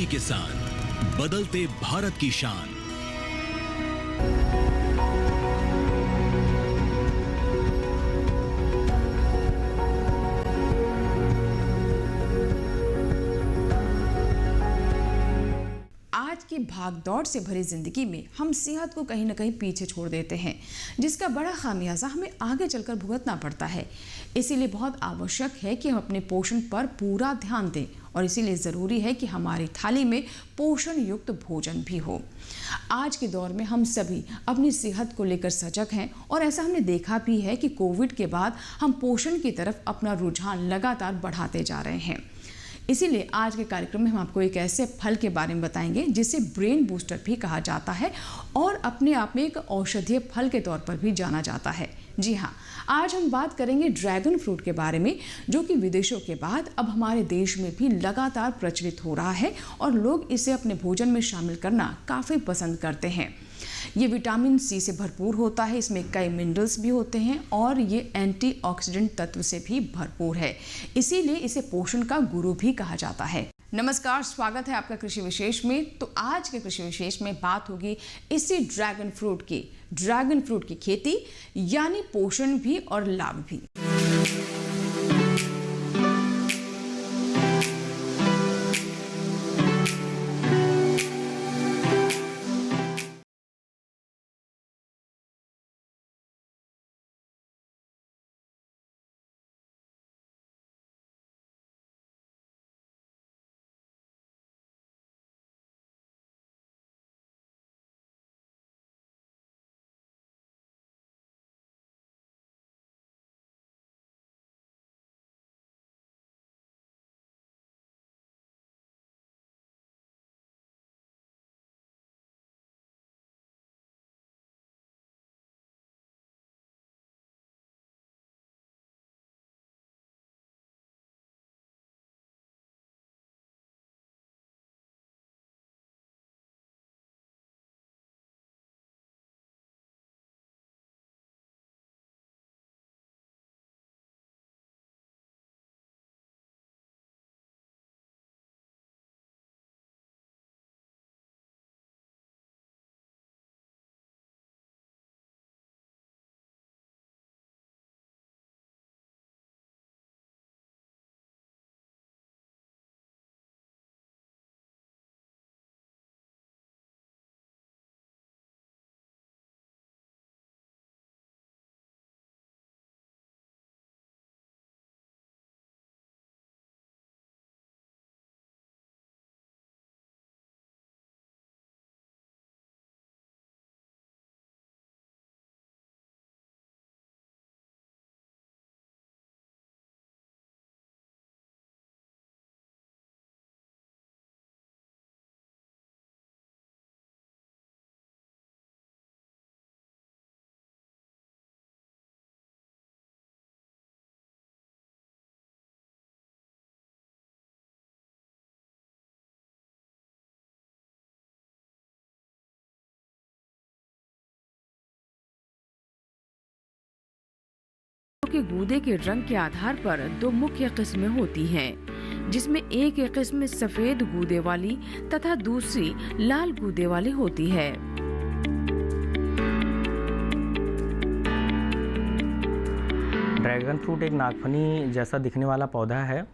मेहनती किसान, बदलते भारत की शान। आज की भागदौड़ से भरी जिंदगी में हम सेहत को कहीं ना कहीं पीछे छोड़ देते हैं, जिसका बड़ा खामियाजा हमें आगे चलकर भुगतना पड़ता है। इसीलिए बहुत आवश्यक है कि हम अपने पोषण पर पूरा ध्यान दें और इसीलिए ज़रूरी है कि हमारी थाली में पोषण युक्त भोजन भी हो। आज के दौर में हम सभी अपनी सेहत को लेकर सजग हैं और ऐसा हमने देखा भी है कि कोविड के बाद हम पोषण की तरफ अपना रुझान लगातार बढ़ाते जा रहे हैं। इसीलिए आज के कार्यक्रम में हम आपको एक ऐसे फल के बारे में बताएंगे जिसे ब्रेन बूस्टर भी कहा जाता है और अपने आप में एक औषधीय फल के तौर पर भी जाना जाता है। जी हाँ, आज हम बात करेंगे ड्रैगन फ्रूट के बारे में, जो कि विदेशों के बाद अब हमारे देश में भी लगातार प्रचलित हो रहा है और लोग इसे अपने भोजन में शामिल करना काफ़ी पसंद करते हैं। ये विटामिन सी से भरपूर होता है, इसमें कई मिनरल्स भी होते हैं और ये एंटीऑक्सीडेंट तत्व से भी भरपूर है। इसीलिए इसे पोषण का गुरु भी कहा जाता है। नमस्कार, स्वागत है आपका कृषि विशेष में। तो आज के कृषि विशेष में बात होगी इसी ड्रैगन फ्रूट की खेती यानी पोषण भी और लाभ भी। के गूदे के रंग के आधार पर दो मुख्य किस्में होती हैं, जिसमें एक किस्म सफेद गूदे वाली तथा दूसरी लाल गूदे वाली होती है। ड्रैगन फ्रूट एक नागफनी जैसा दिखने वाला पौधा है,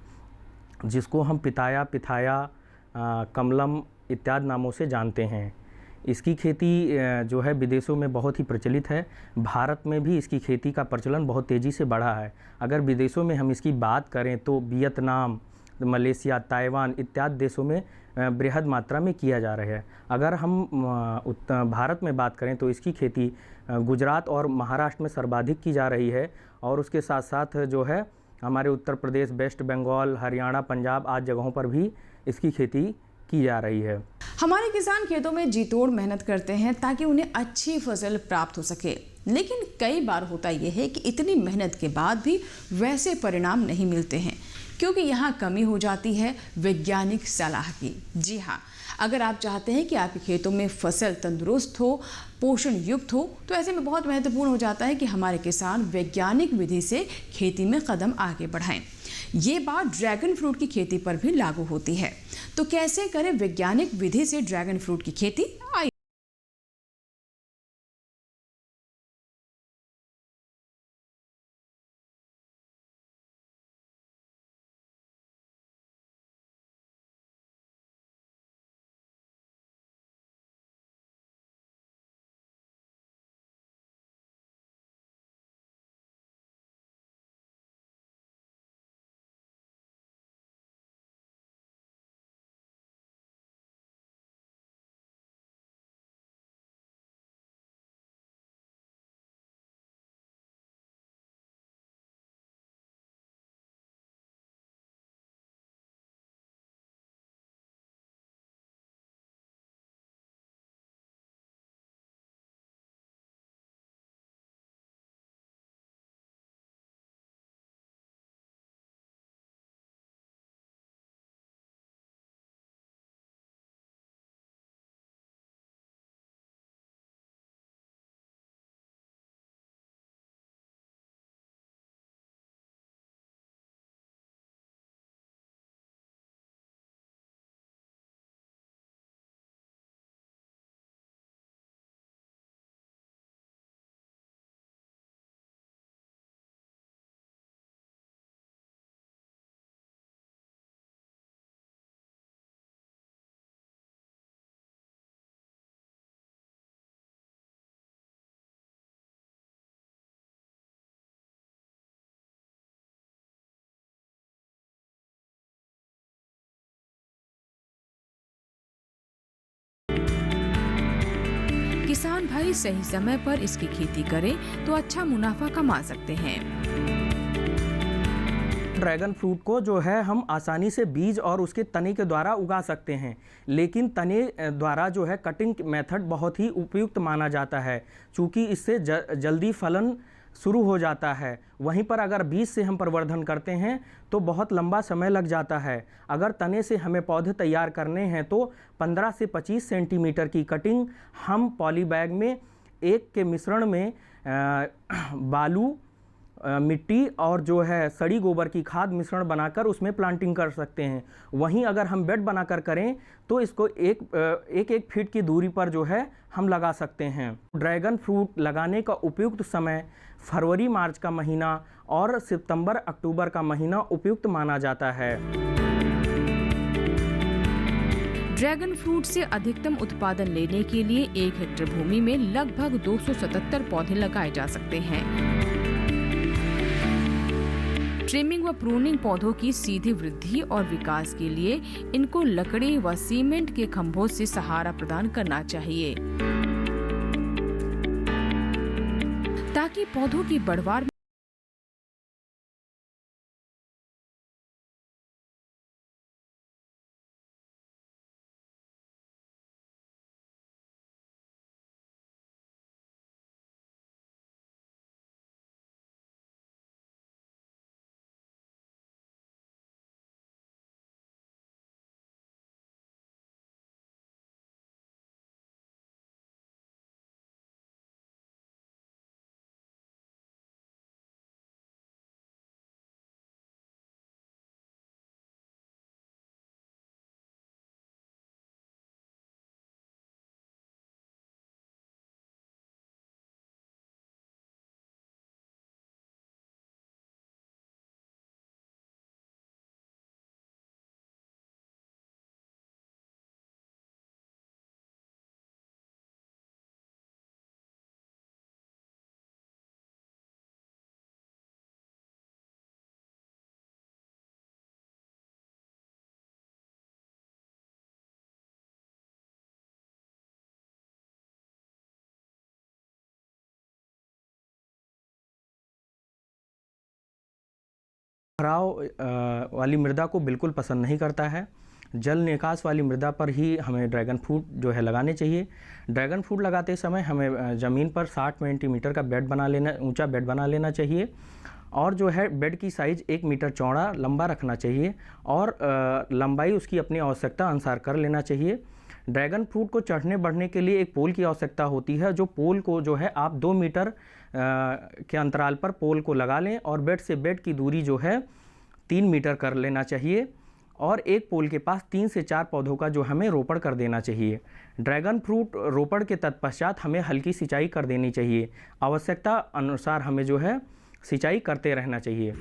जिसको हम पिताया, पिथाया, कमलम इत्यादि नामों से जानते हैं। इसकी खेती जो है विदेशों में बहुत ही प्रचलित है। भारत में भी इसकी खेती का प्रचलन बहुत तेज़ी से बढ़ा है। अगर विदेशों में हम इसकी बात करें तो वियतनाम, मलेशिया, ताइवान इत्यादि देशों में बृहद मात्रा में किया जा रहा है। अगर हम भारत में बात करें तो इसकी खेती गुजरात और महाराष्ट्र में सर्वाधिक की जा रही है और उसके साथ साथ जो है हमारे उत्तर प्रदेश, वेस्ट बंगाल, हरियाणा, पंजाब आदि जगहों पर भी इसकी खेती की जा रही है। हमारे किसान खेतों में जी तोड़ मेहनत करते हैं ताकि उन्हें अच्छी फसल प्राप्त हो सके, लेकिन कई बार होता यह है कि इतनी मेहनत के बाद भी वैसे परिणाम नहीं मिलते हैं, क्योंकि यहाँ कमी हो जाती है वैज्ञानिक सलाह की। जी हाँ, अगर आप चाहते हैं कि आपके खेतों में फसल तंदुरुस्त हो, पोषण युक्त हो, तो ऐसे में बहुत महत्वपूर्ण हो जाता है कि हमारे किसान वैज्ञानिक विधि से खेती में कदम आगे बढ़ाएं। ये बात ड्रैगन फ्रूट की खेती पर भी लागू होती है। तो कैसे करें वैज्ञानिक विधि से ड्रैगन फ्रूट की खेती? आइए किसान भाई सही समय पर इसकी खेती करें तो अच्छा मुनाफा कमा सकते हैं। ड्रैगन फ्रूट को जो है हम आसानी से बीज और उसके तने के द्वारा उगा सकते हैं, लेकिन तने द्वारा जो है कटिंग मेथड बहुत ही उपयुक्त माना जाता है, क्योंकि इससे जल्दी फलन शुरू हो जाता है। वहीं पर अगर बीज से हम प्रवर्धन करते हैं तो बहुत लंबा समय लग जाता है। अगर तने से हमें पौधे तैयार करने हैं तो 15 से 25 सेंटीमीटर की कटिंग हम पॉली बैग में एक के मिश्रण में बालू, मिट्टी और जो है सड़ी गोबर की खाद मिश्रण बनाकर उसमें प्लांटिंग कर सकते हैं। वहीं अगर हम बेड बनाकर करें तो इसको एक फीट की दूरी पर जो है हम लगा सकते हैं। ड्रैगन फ्रूट लगाने का उपयुक्त समय फरवरी मार्च का महीना और सितंबर अक्टूबर का महीना उपयुक्त माना जाता है। ड्रैगन फ्रूट से अधिकतम उत्पादन लेने के लिए 1 हेक्टेयर भूमि में लगभग 277 पौधे लगाए जा सकते हैं। ट्रिमिंग व प्रूनिंग पौधों की सीधी वृद्धि और विकास के लिए इनको लकड़ी व सीमेंट के खंभों से सहारा प्रदान करना चाहिए, ताकि पौधों की बढ़वार भराव वाली मृदा को बिल्कुल पसंद नहीं करता है। जल निकास वाली मृदा पर ही हमें ड्रैगन फ्रूट जो है लगाने चाहिए। ड्रैगन फ्रूट लगाते समय हमें ज़मीन पर 60 सेंटीमीटर का बेड बना लेना, ऊंचा बेड बना लेना चाहिए, और जो है बेड की साइज़ 1 मीटर चौड़ा लंबा रखना चाहिए, और लंबाई उसकी अपनी आवश्यकता अनुसार कर लेना चाहिए। ड्रैगन फ्रूट को चढ़ने बढ़ने के लिए एक पोल की आवश्यकता होती है, जो पोल को जो है आप 2 मीटर के अंतराल पर पोल को लगा लें, और बेड से बेड की दूरी जो है 3 मीटर कर लेना चाहिए और एक पोल के पास 3 से 4 पौधों का जो हमें रोपण कर देना चाहिए। ड्रैगन फ्रूट रोपण के तत्पश्चात हमें हल्की सिंचाई कर देनी चाहिए। आवश्यकता अनुसार हमें जो है सिंचाई करते रहना चाहिए।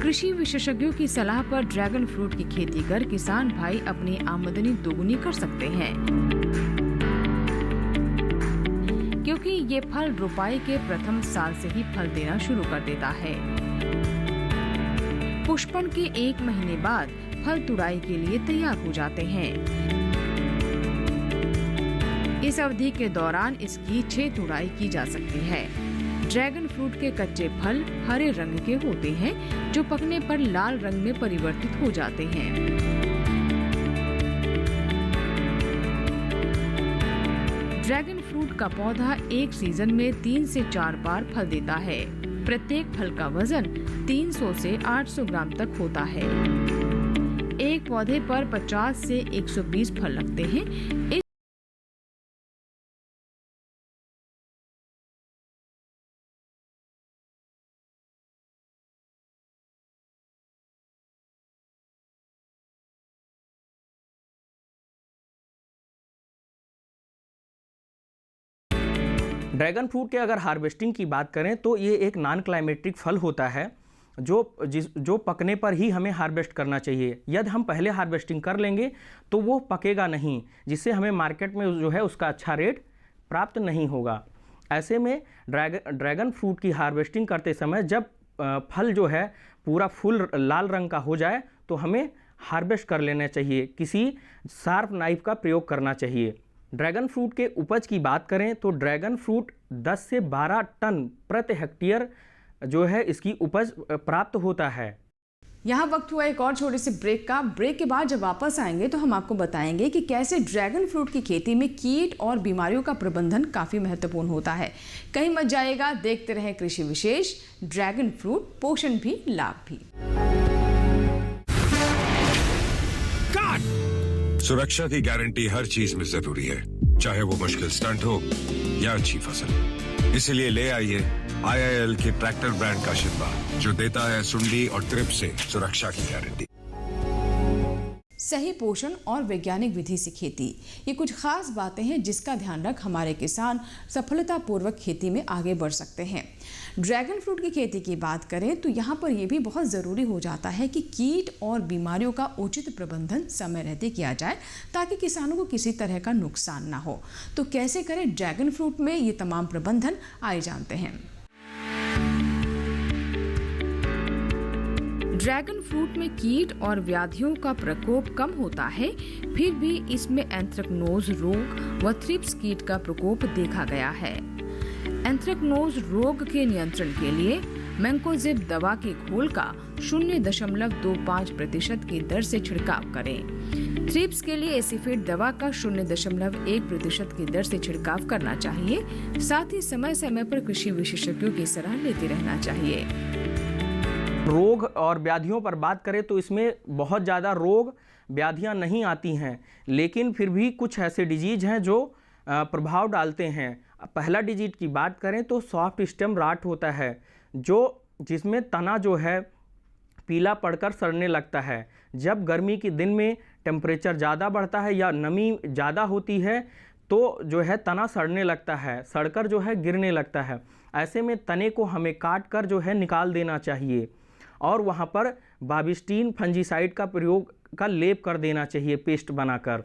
कृषि विशेषज्ञों की सलाह पर ड्रैगन फ्रूट की खेती कर किसान भाई अपनी आमदनी दोगुनी कर सकते हैं, क्योंकि ये फल रोपाई के प्रथम साल से ही फल देना शुरू कर देता है। पुष्पन के 1 महीने बाद फल तुड़ाई के लिए तैयार हो जाते हैं। इस अवधि के दौरान इसकी 6 तुड़ाई की जा सकती है। ड्रैगन फ्रूट के कच्चे फल हरे रंग के होते हैं, जो पकने पर लाल रंग में परिवर्तित हो जाते हैं। ड्रैगन फ्रूट का पौधा एक सीजन में 3 से 4 बार फल देता है। प्रत्येक फल का वजन 300 से 800 ग्राम तक होता है। एक पौधे पर 50 से 120 फल लगते हैं। ड्रैगन फ्रूट के अगर हार्वेस्टिंग की बात करें तो ये एक नॉन क्लाइमेटिक फल होता है जो पकने पर ही हमें हार्वेस्ट करना चाहिए। यदि हम पहले हार्वेस्टिंग कर लेंगे तो वो पकेगा नहीं, जिससे हमें मार्केट में जो है उसका अच्छा रेट प्राप्त नहीं होगा। ऐसे में ड्रैगन फ्रूट की हार्वेस्टिंग करते समय जब फल जो है पूरा फुल लाल रंग का हो जाए तो हमें हार्वेस्ट कर लेना चाहिए। किसी शार्प नाइफ का प्रयोग करना चाहिए। ड्रैगन फ्रूट के उपज की बात करें तो ड्रैगन फ्रूट 10 से 12 टन प्रति हेक्टेयर जो है इसकी उपज प्राप्त होता है। यहाँ वक्त हुआ एक और छोटे से ब्रेक का। ब्रेक के बाद जब वापस आएंगे तो हम आपको बताएंगे कि कैसे ड्रैगन फ्रूट की खेती में कीट और बीमारियों का प्रबंधन काफी महत्वपूर्ण होता है। कहीं मत जाइएगा, देखते रहे कृषि विशेष। ड्रैगन फ्रूट, पोषण भी लाभ भी। सुरक्षा की गारंटी हर चीज में जरूरी है, चाहे वो मुश्किल स्टंट हो या अच्छी फसल। इसलिए ले आइए IIL के ट्रैक्टर ब्रांड का शिद्बा, जो देता है सुंडी और ट्रिप से सुरक्षा की गारंटी। सही पोषण और वैज्ञानिक विधि से खेती, ये कुछ खास बातें हैं जिसका ध्यान रख हमारे किसान सफलतापूर्वक खेती में आगे बढ़ सकते हैं। ड्रैगन फ्रूट की खेती की बात करें तो यहाँ पर यह भी बहुत ज़रूरी हो जाता है कि कीट और बीमारियों का उचित प्रबंधन समय रहते किया जाए, ताकि किसानों को किसी तरह का नुकसान ना हो। तो कैसे करें ड्रैगन फ्रूट में ये तमाम प्रबंधन, आइए जानते हैं। ड्रैगन फ्रूट में कीट और व्याधियों का प्रकोप कम होता है, फिर भी इसमें एंथ्रेक्नोज रोग व थ्रिप्स कीट का प्रकोप देखा गया है। एंथ्रेक्नोज रोग के नियंत्रण के लिए मैंकोजेब दवा के घोल का 0.25% की दर से छिड़काव करें। थ्रिप्स के लिए एसिफेट दवा का 0.1% की दर से छिड़काव करना चाहिए। साथ ही समय समय पर कृषि विशेषज्ञों की सलाह लेते रहना चाहिए। रोग और व्याधियों पर बात करें तो इसमें बहुत ज़्यादा रोग व्याधियां नहीं आती हैं, लेकिन फिर भी कुछ ऐसे डिजीज हैं जो प्रभाव डालते हैं। पहला डिजीज की बात करें तो सॉफ्ट स्टेम राट होता है, जिसमें तना जो है पीला पड़कर सड़ने लगता है। जब गर्मी के दिन में टेम्परेचर ज़्यादा बढ़ता है या नमी ज़्यादा होती है तो जो है तना सड़ने लगता है, सड़कर जो है गिरने लगता है। ऐसे में तने को हमें काट कर जो है निकाल देना चाहिए और वहाँ पर बाविस्टीन फंजीसाइड का प्रयोग का लेप कर देना चाहिए पेस्ट बनाकर।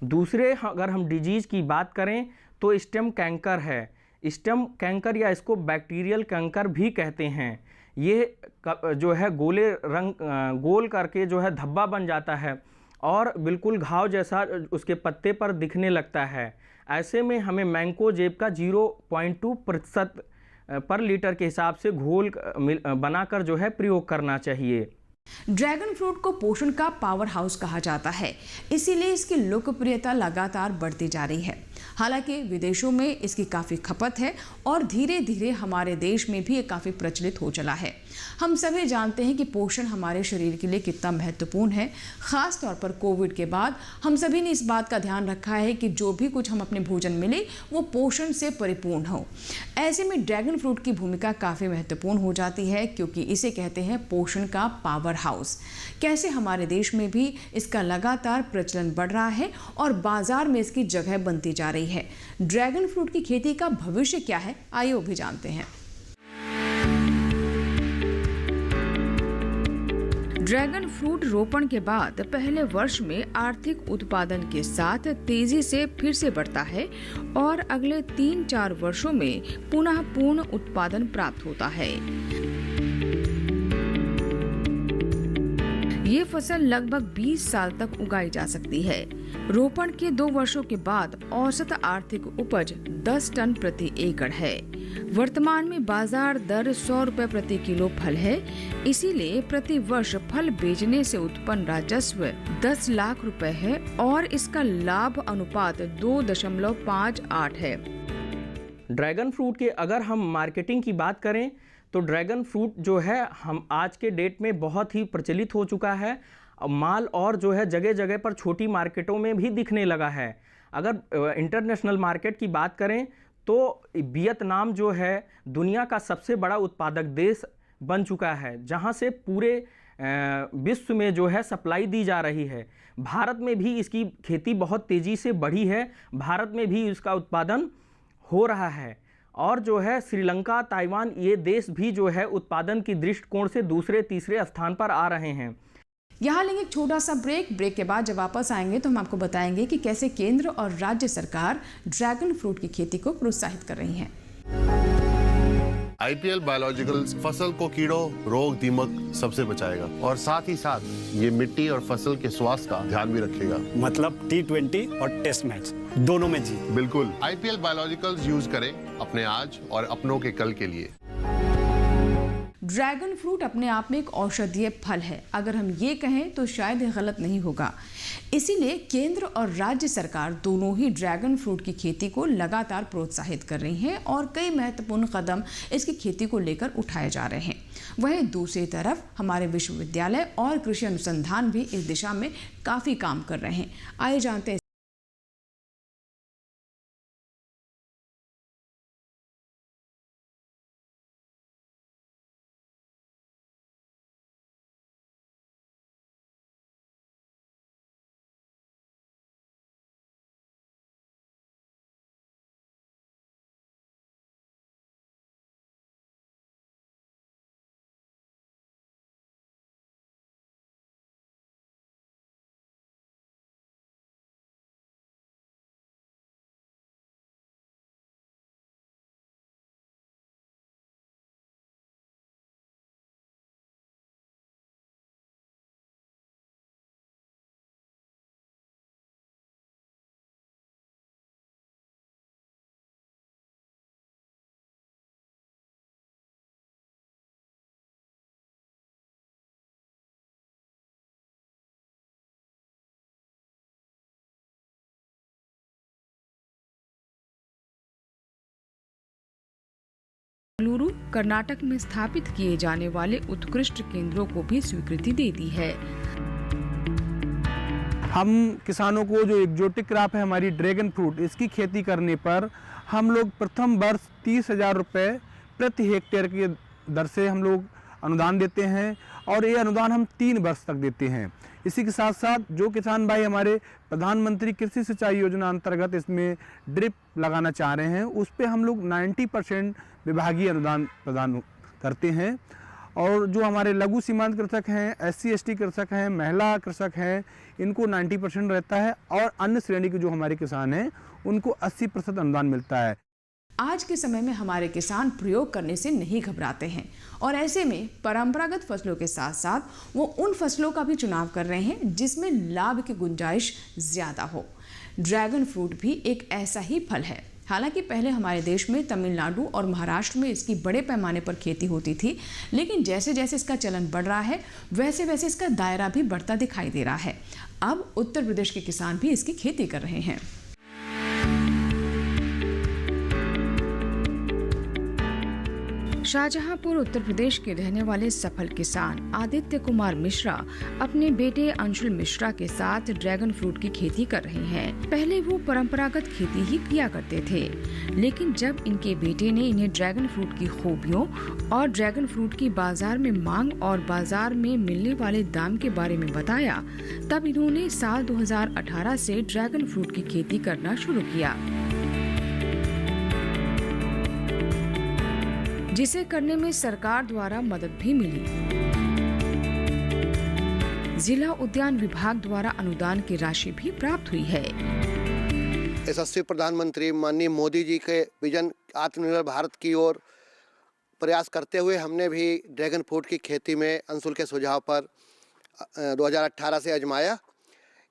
दूसरे अगर हम डिजीज़ की बात करें तो स्टेम कैंकर है। स्टेम कैंकर या इसको बैक्टीरियल कैंकर भी कहते हैं। ये जो है गोल करके जो है धब्बा बन जाता है और बिल्कुल घाव जैसा उसके पत्ते पर दिखने लगता है। ऐसे में हमें मैंकोजेब का 0.2% पर लीटर के हिसाब से घोल बनाकर जो है प्रयोग करना चाहिए। ड्रैगन फ्रूट को पोषण का पावर हाउस कहा जाता है, इसीलिए इसकी लोकप्रियता लगातार बढ़ती जा रही है। हालांकि विदेशों में इसकी काफ़ी खपत है और धीरे धीरे हमारे देश में भी ये काफ़ी प्रचलित हो चला है। हम सभी जानते हैं कि पोषण हमारे शरीर के लिए कितना महत्वपूर्ण है। ख़ास तौर पर कोविड के बाद हम सभी ने इस बात का ध्यान रखा है कि जो भी कुछ हम अपने भोजन मिले वो पोषण से परिपूर्ण हो। ऐसे में ड्रैगन फ्रूट की भूमिका काफ़ी महत्वपूर्ण हो जाती है, क्योंकि इसे कहते हैं पोषण का पावर हाउस। कैसे हमारे देश में भी इसका लगातार प्रचलन बढ़ रहा है और बाजार में इसकी जगह बनती जा रही है। ड्रैगन फ्रूट की खेती का भविष्य क्या है, आइए वो भी जानते हैं। ड्रैगन फ्रूट रोपण के बाद पहले वर्ष में आर्थिक उत्पादन के साथ तेजी से फिर से बढ़ता है और अगले 3-4 वर्षों में पुनः पूर्ण उत्पादन प्राप्त होता है। ये फसल लगभग 20 साल तक उगाई जा सकती है। रोपण के 2 वर्षों के बाद औसत आर्थिक उपज 10 टन प्रति एकड़ है। वर्तमान में बाजार दर 100 रुपए प्रति किलो फल है, इसीलिए प्रति वर्ष फल बेचने से उत्पन्न राजस्व 10 लाख रुपए है और इसका लाभ अनुपात 2.58 है। ड्रैगन फ्रूट के अगर हम मार्केटिंग की बात करें तो ड्रैगन फ्रूट जो है हम आज के डेट में बहुत ही प्रचलित हो चुका है। माल और जो है जगह जगह पर छोटी मार्केटों में भी दिखने लगा है। अगर इंटरनेशनल मार्केट की बात करें तो वियतनाम जो है दुनिया का सबसे बड़ा उत्पादक देश बन चुका है, जहां से पूरे विश्व में जो है सप्लाई दी जा रही है। भारत में भी इसकी खेती बहुत तेज़ी से बढ़ी है, भारत में भी इसका उत्पादन हो रहा है और जो है श्रीलंका, ताइवान ये देश भी जो है उत्पादन की दृष्टिकोण से दूसरे तीसरे स्थान पर आ रहे हैं। यहाँ लेंगे एक छोटा सा ब्रेक के बाद जब वापस आएंगे तो हम आपको बताएंगे कि कैसे केंद्र और राज्य सरकार ड्रैगन फ्रूट की खेती को प्रोत्साहित कर रही है। IPL बायोलॉजिकल्स फसल को कीड़ों, रोग, दीमक सबसे बचाएगा और साथ ही साथ ये मिट्टी और फसल के स्वास्थ्य का ध्यान भी रखेगा। मतलब T20 और टेस्ट मैच दोनों में जीत। बिल्कुल, IPL बायोलॉजिकल्स यूज करें अपने आज और अपनों के कल के लिए। ड्रैगन फ्रूट अपने आप में एक औषधीय फल है, अगर हम ये कहें तो शायद गलत नहीं होगा। इसीलिए केंद्र और राज्य सरकार दोनों ही ड्रैगन फ्रूट की खेती को लगातार प्रोत्साहित कर रही हैं और कई महत्वपूर्ण कदम इसकी खेती को लेकर उठाए जा रहे हैं। वहीं दूसरी तरफ हमारे विश्वविद्यालय और कृषि अनुसंधान भी इस दिशा में काफ़ी काम कर रहे हैं। आइए जानते हैं। बेंगलुरु, कर्नाटक में स्थापित किए जाने वाले उत्कृष्ट केंद्रों को भी स्वीकृति दे दी है। हम किसानों को जो एक्जोटिक क्रॉप है हमारी ड्रैगन फ्रूट, इसकी खेती करने पर हम लोग प्रथम वर्ष 30,000 रुपये प्रति हेक्टेयर की दर से हम लोग अनुदान देते हैं और ये अनुदान हम 3 वर्ष तक देते हैं। इसी के साथ साथ जो किसान भाई हमारे प्रधानमंत्री कृषि सिंचाई योजना अंतर्गत इसमें ड्रिप लगाना चाह रहे हैं, उस पर हम लोग 90% विभागीय अनुदान प्रदान करते हैं। और जो हमारे लघु सीमांत कृषक हैं, SC/ST कृषक हैं, महिला कृषक हैं, इनको 90% रहता है और अन्य श्रेणी के जो हमारे किसान हैं उनको 80% अनुदान मिलता है। आज के समय में हमारे किसान प्रयोग करने से नहीं घबराते हैं और ऐसे में परंपरागत फसलों के साथ साथ वो उन फसलों का भी चुनाव कर रहे हैं जिसमें लाभ की गुंजाइश ज़्यादा हो। ड्रैगन फ्रूट भी एक ऐसा ही फल है। हालांकि पहले हमारे देश में तमिलनाडु और महाराष्ट्र में इसकी बड़े पैमाने पर खेती होती थी, लेकिन जैसे जैसे इसका चलन बढ़ रहा है वैसे वैसे इसका दायरा भी बढ़ता दिखाई दे रहा है। अब उत्तर प्रदेश के किसान भी इसकी खेती कर रहे हैं। शाहजहांपुर उत्तर प्रदेश के रहने वाले सफल किसान आदित्य कुमार मिश्रा अपने बेटे अंशुल मिश्रा के साथ ड्रैगन फ्रूट की खेती कर रहे हैं। पहले वो परंपरागत खेती ही किया करते थे, लेकिन जब इनके बेटे ने इन्हें ड्रैगन फ्रूट की खूबियों और ड्रैगन फ्रूट की बाजार में मांग और बाजार में मिलने वाले दाम के बारे में बताया, तब इन्होंने साल 2018 से ड्रैगन फ्रूट की खेती करना शुरू किया, जिसे करने में सरकार द्वारा मदद भी मिली। जिला उद्यान विभाग द्वारा अनुदान की राशि भी प्राप्त हुई है। यशस्वी प्रधानमंत्री माननीय मोदी जी के विजन आत्मनिर्भर भारत की ओर प्रयास करते हुए हमने भी ड्रैगन फ्रूट की खेती में अंशुल के सुझाव पर 2018 से आजमाया।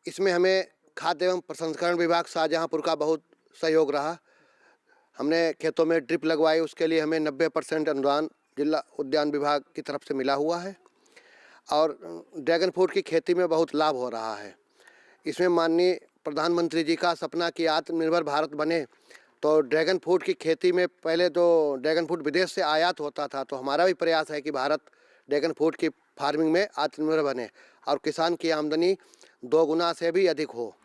इसमें हमें खाद्य एवं प्रसंस्करण विभाग शाहजहांपुर का बहुत सहयोग रहा। हमने खेतों में ड्रिप लगवाई, उसके लिए हमें 90% अनुदान जिला उद्यान विभाग की तरफ से मिला हुआ है और ड्रैगन फ्रूट की खेती में बहुत लाभ हो रहा है। इसमें माननीय प्रधानमंत्री जी का सपना कि आत्मनिर्भर भारत बने, तो ड्रैगन फ्रूट की खेती में पहले तो ड्रैगन फ्रूट विदेश से आयात होता था, तो हमारा भी प्रयास है कि भारत ड्रैगन फ्रूट की फार्मिंग में आत्मनिर्भर बने और किसान की आमदनी 2 गुना से भी अधिक हो।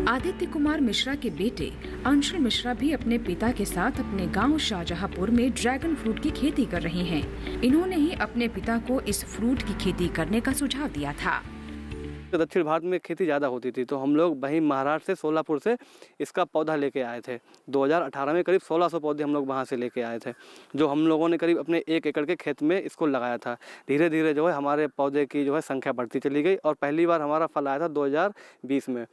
आदित्य कुमार मिश्रा के बेटे अंशुल मिश्रा भी अपने पिता के साथ अपने गांव शाहजहांपुर में ड्रैगन फ्रूट की खेती कर रहे हैं। इन्होंने ही अपने पिता को इस फ्रूट की खेती करने का सुझाव दिया था। दक्षिण भारत में खेती ज़्यादा होती थी, तो हम लोग वहीं महाराष्ट्र से सोलापुर से इसका पौधा लेके आए थे। 2018 में करीब 1600 पौधे हम लोग वहाँ से लेके आए थे, जो हम लोगों ने करीब अपने 1 एकड़ के खेत में इसको लगाया था। धीरे धीरे जो है हमारे पौधे की जो है संख्या बढ़ती चली गई और पहली बार हमारा फल आया था 2020 में,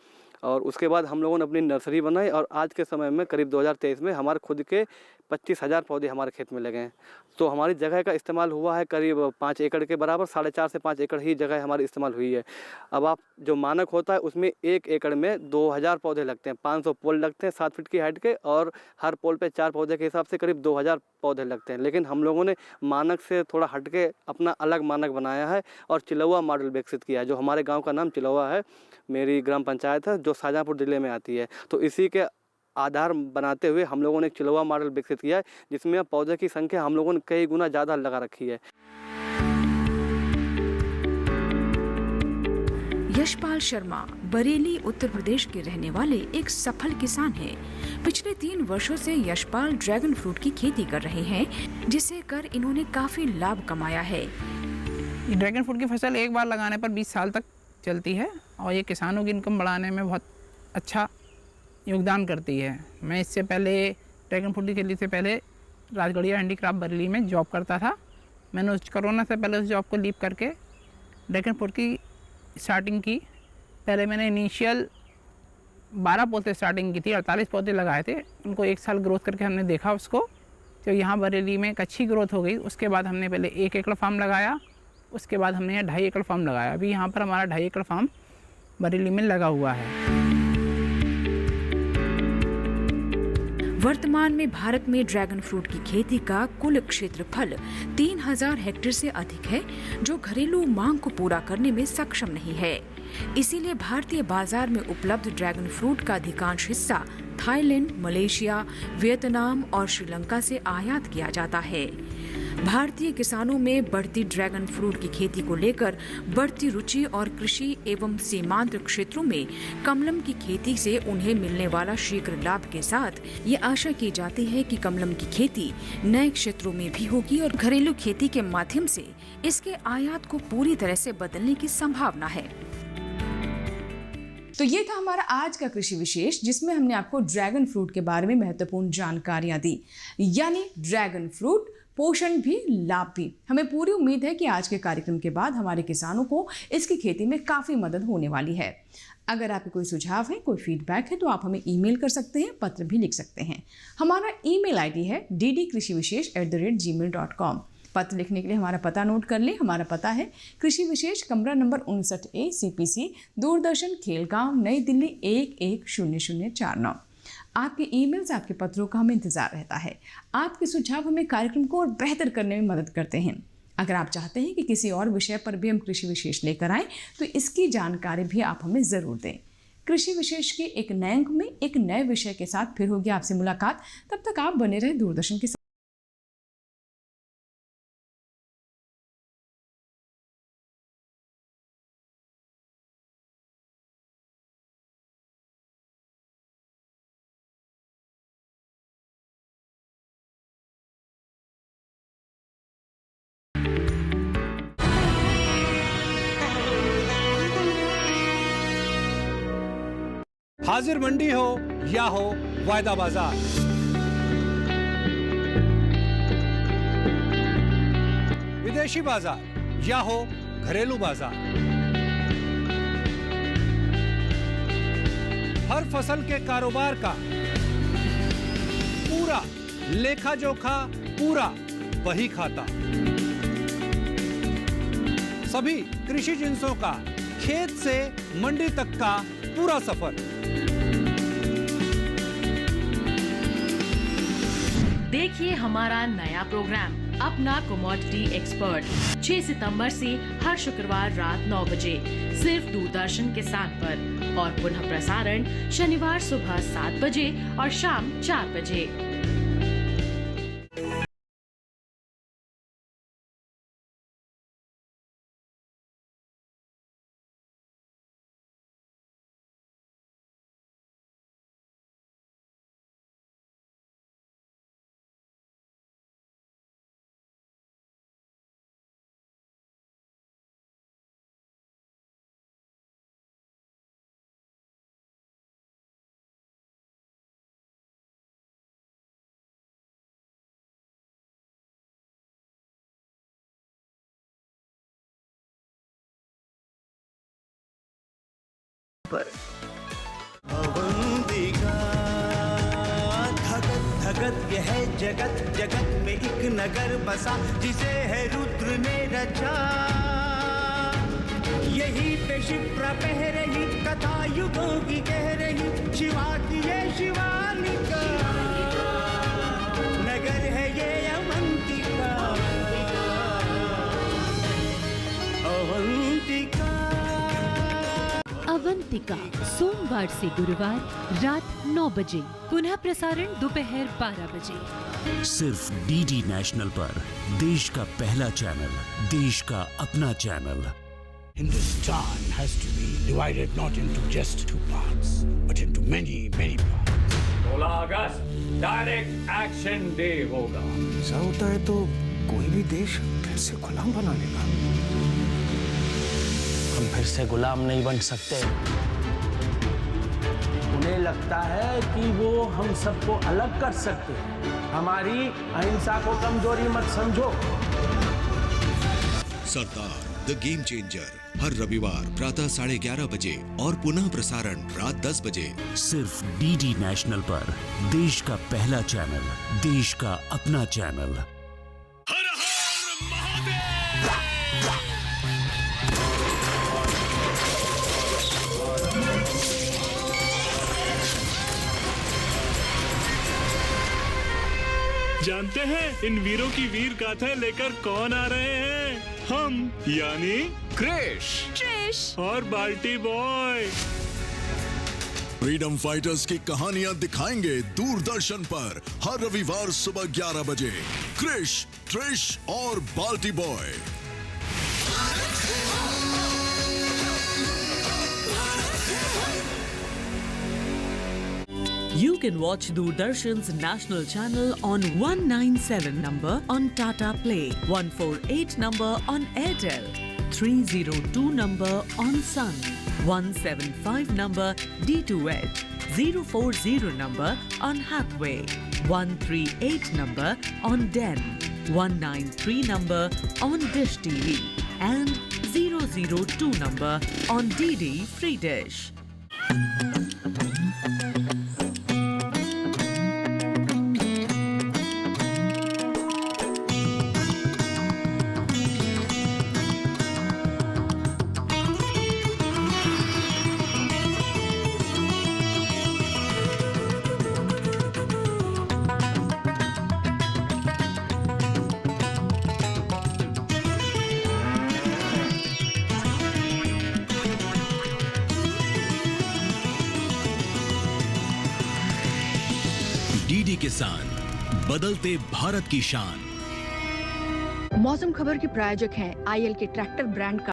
और उसके बाद हम लोगों ने अपनी नर्सरी बनाई और आज के समय में करीब 2023 में हमारे खुद के 25,000 पौधे हमारे खेत में लगे हैं। तो हमारी जगह का इस्तेमाल हुआ है करीब 5 एकड़ के बराबर, 4.5 से 5 एकड़ ही जगह हमारी इस्तेमाल हुई है। अब आप जो मानक होता है उसमें 1 एकड़ में 2000 पौधे लगते हैं, 500 पोल लगते हैं 7 फीट की हाइट के, और हर पोल पे 4 पौधे के हिसाब से करीब 2000 पौधे लगते हैं। लेकिन हम लोगों ने मानक से थोड़ा हट के अपना अलग मानक बनाया है और चिलौआ मॉडल विकसित किया है, जो हमारे गाँव का नाम चिलौआ है, मेरी ग्राम पंचायत है जो शाहजहांपुर जिले में आती है। तो इसी के आधार बनाते हुए हम लोगों ने एक चिलौआ मॉडल विकसित किया है, जिसमें पौधे की संख्या हम लोगों ने कई गुना ज़्यादा लगा रखी है। यशपाल शर्मा बरेली उत्तर प्रदेश के रहने वाले एक सफल किसान हैं। पिछले 3 वर्षों से यशपाल ड्रैगन फ्रूट की खेती कर रहे हैं, जिसे कर इन्होंने काफी लाभ कमाया है। ड्रैगन फ्रूट की फसल एक बार लगाने पर 20 साल तक चलती है और ये किसानों की इनकम बढ़ाने में बहुत अच्छा योगदान करती है। मैं इससे पहले ड्रैगन फ्रूट की खेती से पहले राजगढ़िया हैंडीक्राफ्ट बरेली में जॉब करता था। मैंने उस कोरोना से पहले उस जॉब को लीव करके ड्रैगन फ्रूट की स्टार्टिंग की। पहले मैंने इनिशियल 12 पौधे स्टार्टिंग की थी, 48 पौधे लगाए थे। उनको 1 साल ग्रोथ करके हमने देखा उसको, तो यहाँ बरेली में एक अच्छी ग्रोथ हो गई। उसके बाद हमने पहले 1 एकड़ फार्म लगाया, उसके बाद हमने 2.5 एकड़ फार्म लगाया। अभी यहाँ पर हमारा 2.5 एकड़ फार्म बरेली में लगा हुआ है। वर्तमान में भारत में ड्रैगन फ्रूट की खेती का कुल क्षेत्रफल 3000 हेक्टेयर से अधिक है, जो घरेलू मांग को पूरा करने में सक्षम नहीं है। इसीलिए भारतीय बाजार में उपलब्ध ड्रैगन फ्रूट का अधिकांश हिस्सा थाईलैंड, मलेशिया, वियतनाम और श्रीलंका से आयात किया जाता है। भारतीय किसानों में बढ़ती ड्रैगन फ्रूट की खेती को लेकर बढ़ती रुचि और कृषि एवं सीमांत क्षेत्रों में कमलम की खेती से उन्हें मिलने वाला शीघ्र लाभ के साथ ये आशा की जाती है कि कमलम की खेती नए क्षेत्रों में भी होगी और घरेलू खेती के माध्यम से इसके आयात को पूरी तरह से बदलने की संभावना है। तो ये था हमारा आज का कृषि विशेष, जिसमें हमने आपको ड्रैगन फ्रूट के बारे में महत्वपूर्ण जानकारियां दी, यानी ड्रैगन फ्रूट पोषण भी लाभ भी। हमें पूरी उम्मीद है कि आज के कार्यक्रम के बाद हमारे किसानों को इसकी खेती में काफ़ी मदद होने वाली है। अगर आपके कोई सुझाव है, कोई फीडबैक है, तो आप हमें ईमेल कर सकते हैं, पत्र भी लिख सकते हैं। हमारा ईमेल आईडी है ddkrishivishesh@gmail.com। पत्र लिखने के लिए हमारा पता नोट कर लें। हमारा पता है कृषि विशेष, कमरा number 59A, CPC, Doordarshan, Khelgaon, नई दिल्ली 110049। आपके ईमेल्स, आपके पत्रों का हमें इंतज़ार रहता है। आपके सुझाव हमें कार्यक्रम को और बेहतर करने में मदद करते हैं। अगर आप चाहते हैं कि किसी और विषय पर भी हम कृषि विशेष लेकर आएँ, तो इसकी जानकारी भी आप हमें ज़रूर दें। कृषि विशेष के एक नए अंक में एक नए विषय के साथ फिर होगी आपसे मुलाकात। तब तक आप बने रहे दूरदर्शन के साथ। हाजिर मंडी हो या हो वायदा बाजार, विदेशी बाजार या हो घरेलू बाजार, हर फसल के कारोबार का पूरा लेखा जोखा, पूरा वही खाता। सभी कृषि जिंसों का खेत से मंडी तक का पूरा सफर। देखिए हमारा नया प्रोग्राम अपना कमोडिटी एक्सपर्ट 6 सितंबर से हर शुक्रवार रात 9 बजे सिर्फ दूरदर्शन के 7 पर और पुनः प्रसारण शनिवार सुबह 7 बजे और शाम 4 बजे। अवंतिका धगत धगत यह जगत, जगत में एक नगर बसा जिसे है रुद्र ने रचा। यही पे शिप्रा बह रही, कथा युगों की कह रही, शिवा की ये शिवालिका। नगर है ये अवंतिका, अवंतिका। अवंतिका सोमवार से गुरुवार रात 9 बजे, पुनः प्रसारण दोपहर 12 बजे। सिर्फ डीडी नेशनल पर, देश का पहला चैनल, देश का अपना channel. Hindustan has to be divided not into just 2 parts, but into many, many parts. 16 August direct action day होगा। ऐसा होता है तो कोई भी देश फिर से गुलाम बना लेगा। हम फिर से गुलाम नहीं बन सकते। उन्हें लगता है कि वो हम सबको अलग कर सकते हैं। हमारी अहिंसा को कमजोरी मत समझो। सरदार द गेम चेंजर हर रविवार प्रातः 11:30 बजे और पुनः प्रसारण रात 10 बजे सिर्फ डीडी नेशनल पर, देश का पहला चैनल, देश का अपना चैनल। जानते हैं इन वीरों की वीर गाथा लेकर कौन आ रहे हैं? हम यानी क्रिश और बाल्टी बॉय। फ्रीडम फाइटर्स की कहानियां दिखाएंगे दूरदर्शन पर हर रविवार सुबह 11 बजे। क्रिश, ट्रिश और बाल्टी boy. You can watch Doordarshan's national channel on 197 number on Tata Play, 148 number on Airtel, 302 number on Sun, 175 number D2H, 040 number on Hathway, 138 number on Den, 193 number on Dish TV and 002 number on DD Free Dish. DD किसान, बदलते भारत की शान। मौसम खबर के प्रायोजक हैं IL के ट्रैक्टर ब्रांड का